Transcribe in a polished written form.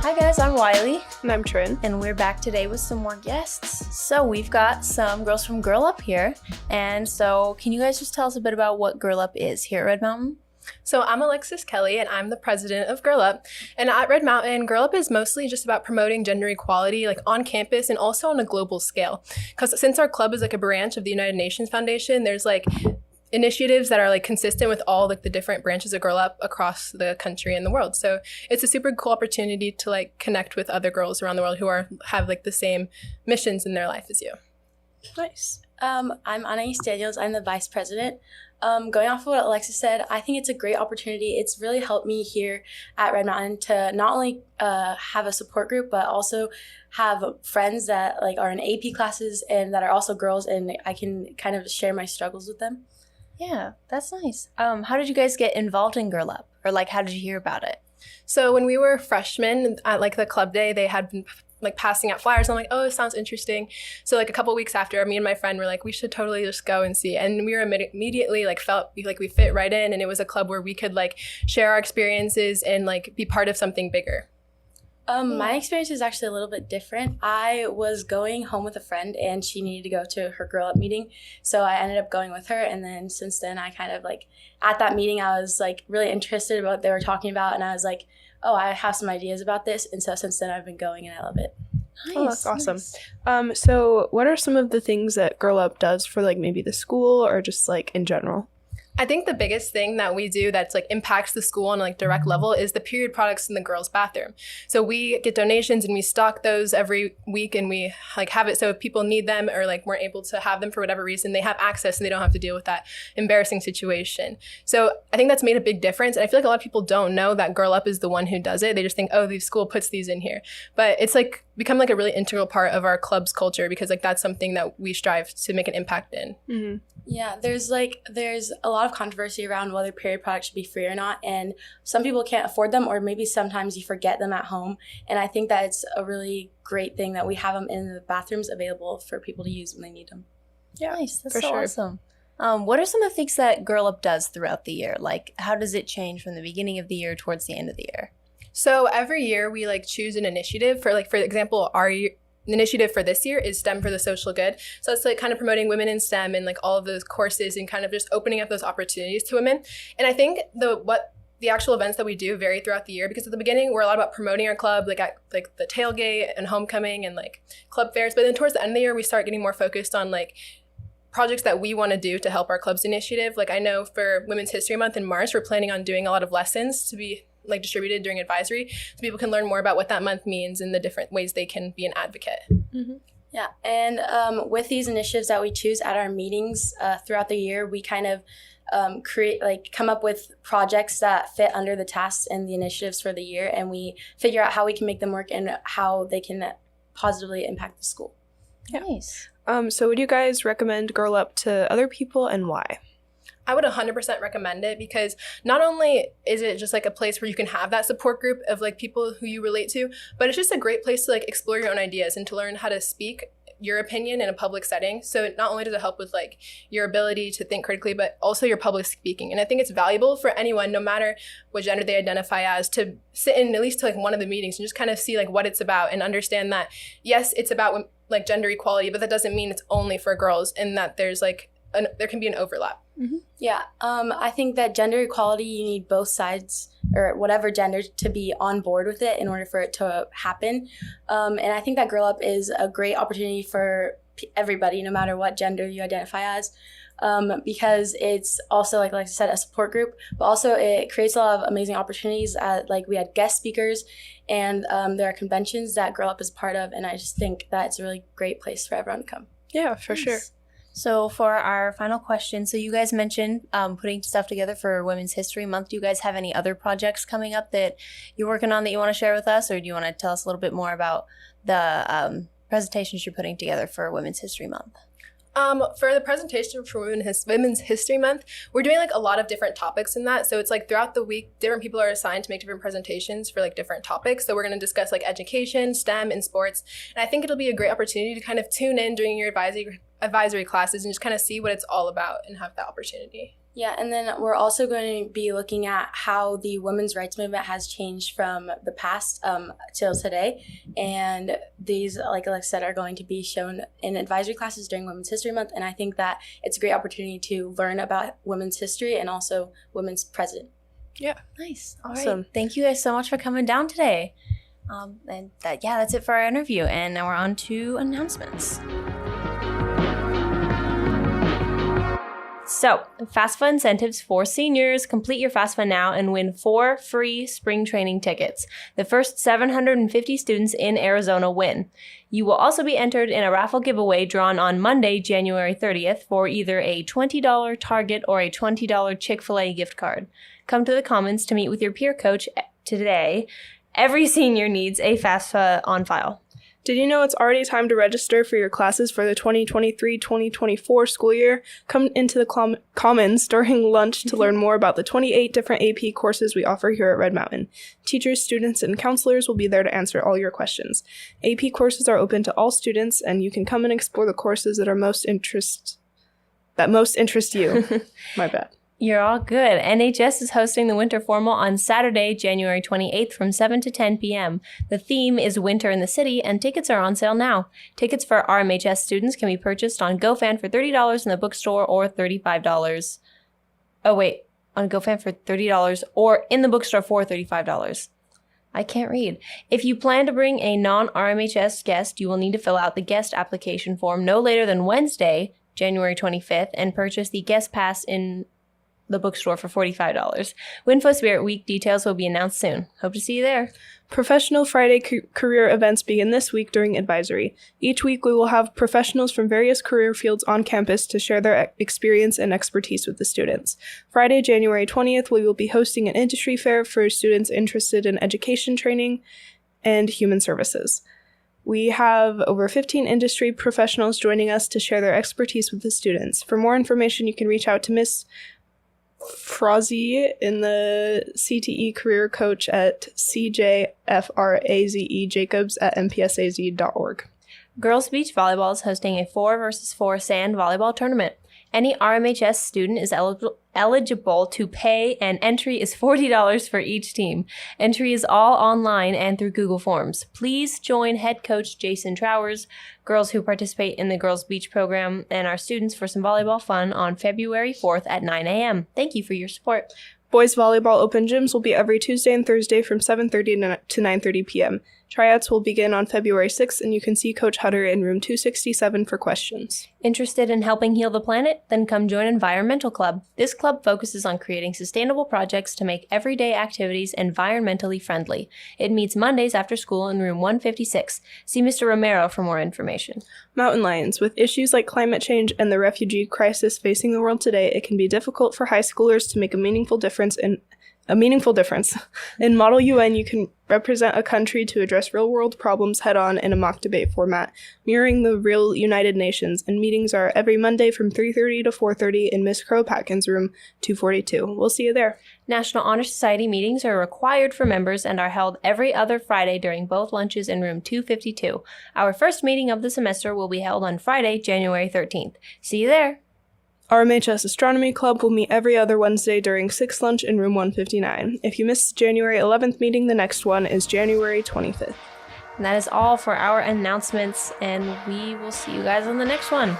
Hi guys, I'm Wiley, And I'm Trin. and we're back today with some more guests. So we've got some girls from Girl Up here, and so can you guys just tell us a bit about what Girl Up is here at Red Mountain? So I'm Alexis Kelley, and I'm the president of Girl Up. And at Red Mountain, Girl Up is mostly just about promoting gender equality, like on campus and also on a global scale. Because since our club is like a branch of the United Nations Foundation, there's like initiatives that are like consistent with all like the different branches of Girl Up across the country and the world. So it's a super cool opportunity to like connect with other girls around the world who have like the same missions in their life as you. Nice. I'm Anaiz Daniels. I'm the vice president. Going off of what Alexis said, I think it's a great opportunity. It's really helped me here at Red Mountain to not only have a support group, but also have friends that like are in AP classes and that are also girls, and I can kind of share my struggles with them. Yeah, that's nice. How did you guys get involved in Girl Up? Or like, how did you hear about it? So when we were freshmen at like the club day, they had been like passing out flyers. And I'm like, oh, it sounds interesting. So like a couple weeks after, me and my friend were like, we should totally just go and see. And we were immediately like felt like we fit right in. And it was a club where we could like share our experiences and like be part of something bigger. My experience is actually a little bit different. I was going home with a friend and she needed to go to her Girl Up meeting. So I ended up going with her. And then since then, I kind of like at that meeting, I was like really interested in what they were talking about. And I was like, oh, I have some ideas about this. And so since then, I've been going and I love it. Nice, Oh, that's awesome. nice. So what are some of the things that Girl Up does for like maybe the school or just like in general? I think the biggest thing that we do that's like impacts the school on a like direct level is the period products in the girls' bathroom. So we get donations and we stock those every week, and we like have it so if people need them or like weren't able to have them for whatever reason, they have access and they don't have to deal with that embarrassing situation. So I think that's made a big difference. And I feel like a lot of people don't know that Girl Up is the one who does it. They just think, oh, the school puts these in here. But it's like become like a really integral part of our club's culture because like that's something that we strive to make an impact in. Mm-hmm. Yeah, there's a lot of controversy around whether period products should be free or not, and some people can't afford them, or maybe sometimes you forget them at home. And I think that it's a really great thing that we have them in the bathrooms available for people to use when they need them. Yeah, Nice. That's for so sure. awesome. What are some of the things that Girl Up does throughout the year? Like, how does it change from the beginning of the year towards the end of the year? So every year we like choose an initiative for example, our initiative for this year is STEM for the social good. So it's like kind of promoting women in STEM and like all of those courses and kind of just opening up those opportunities to women. And I think the actual events that we do vary throughout the year because at the beginning we're a lot about promoting our club, like at like the tailgate and homecoming and like club fairs. But then towards the end of the year we start getting more focused on like projects that we want to do to help our club's initiative. Like I know for Women's History Month in March, we're planning on doing a lot of lessons to be like distributed during advisory so people can learn more about what that month means and the different ways they can be an advocate. Mm-hmm. Yeah, and with these initiatives that we choose at our meetings throughout the year, we kind of come up with projects that fit under the tasks and the initiatives for the year, and we figure out how we can make them work and how they can positively impact the school. Yeah. Nice. So would you guys recommend Girl Up to other people, and why? I would 100% recommend it because not only is it just like a place where you can have that support group of like people who you relate to, but it's just a great place to like explore your own ideas and to learn how to speak your opinion in a public setting. So not only does it help with like your ability to think critically, but also your public speaking. And I think it's valuable for anyone, no matter what gender they identify as, to sit in at least to like one of the meetings and just kind of see like what it's about and understand that, yes, it's about like gender equality, but that doesn't mean it's only for girls and that there's like there can be an overlap. Mm-hmm. Yeah, I think that gender equality, you need both sides or whatever gender to be on board with it in order for it to happen. And I think that Girl Up is a great opportunity for everybody, no matter what gender you identify as, because it's also, like I said, a support group, but also it creates a lot of amazing opportunities. Like we had guest speakers, and there are conventions that Girl Up is part of, and I just think that it's a really great place for everyone to come. Yeah, for Nice. sure. So for our final question, so you guys mentioned putting stuff together for Women's History Month. Do you guys have any other projects coming up that you're working on that you want to share with us, or do you want to tell us a little bit more about the presentations you're putting together for Women's History Month? For the presentation for Women's History Month, we're doing like a lot of different topics in that. So it's like throughout the week, different people are assigned to make different presentations for like different topics. So we're going to discuss like education, STEM, and sports. And I think it'll be a great opportunity to kind of tune in during your advisory classes and just kind of see what it's all about and have that opportunity. Yeah, and then we're also going to be looking at how the women's rights movement has changed from the past till today. And these, like Alex said, are going to be shown in advisory classes during Women's History Month. And I think that it's a great opportunity to learn about women's history and also women's present. Yeah. Nice. All Awesome. right. Thank you guys so much for coming down today. That's it for our interview. And now we're on to announcements. So, FAFSA incentives for seniors. Complete your FAFSA now and win 4 free spring training tickets. The first 750 students in Arizona win. You will also be entered in a raffle giveaway drawn on Monday, January 30th for either a $20 Target or a $20 Chick-fil-A gift card. Come to the Commons to meet with your peer coach today. Every senior needs a FAFSA on file. Did you know it's already time to register for your classes for the 2023-2024 school year? Come into the Commons during lunch to learn more about the 28 different AP courses we offer here at Red Mountain. Teachers, students, and counselors will be there to answer all your questions. AP courses are open to all students, and you can come and explore the courses that most interest you. My bad. You're all good. NHS is hosting the Winter Formal on Saturday, January 28th from 7 to 10 p.m. The theme is Winter in the City, and tickets are on sale now. Tickets for RMHS students can be purchased on GoFan for $30 in the bookstore or $35. On GoFan for $30 or in the bookstore for $35. I can't read. If you plan to bring a non-RMHS guest, you will need to fill out the guest application form no later than Wednesday, January 25th, and purchase the guest pass in the bookstore for $45. Winfo Spirit Week details will be announced soon. Hope to see you there. Professional Friday career events begin this week during advisory. Each week we will have professionals from various career fields on campus to share their experience and expertise with the students. Friday, January 20th, we will be hosting an industry fair for students interested in education training and human services. We have over 15 industry professionals joining us to share their expertise with the students. For more information, you can reach out to Miss Frazee in the CTE career coach at cjfrazejacobs@mpsaz.org. Girls Beach Volleyball is hosting a 4-versus-4 sand volleyball tournament. Any RMHS student is eligible to pay, and entry is $40 for each team. Entry is all online and through Google Forms. Please join head coach Jason Trowers, girls who participate in the Girls Beach program, and our students for some volleyball fun on February 4th at 9 a.m. Thank you for your support. Boys volleyball open gyms will be every Tuesday and Thursday from 7:30 to 9:30 p.m. Tryouts will begin on February 6th, and you can see Coach Hutter in room 267 for questions. Interested in helping heal the planet? Then come join Environmental Club. This club focuses on creating sustainable projects to make everyday activities environmentally friendly. It meets Mondays after school in room 156. See Mr. Romero for more information. Mountain Lions. With issues like climate change and the refugee crisis facing the world today, it can be difficult for high schoolers to make a meaningful difference. In Model UN, you can represent a country to address real-world problems head-on in a mock debate format, mirroring the real United Nations, and meetings are every Monday from 3:30 to 4:30 in Miss Crow-Patkin's room 242. We'll see you there. National Honor Society meetings are required for members and are held every other Friday during both lunches in room 252. Our first meeting of the semester will be held on Friday, January 13th. See you there. RMHS Astronomy Club will meet every other Wednesday during 6th lunch in room 159. If you missed the January 11th meeting, the next one is January 25th. And that is all for our announcements, and we will see you guys on the next one.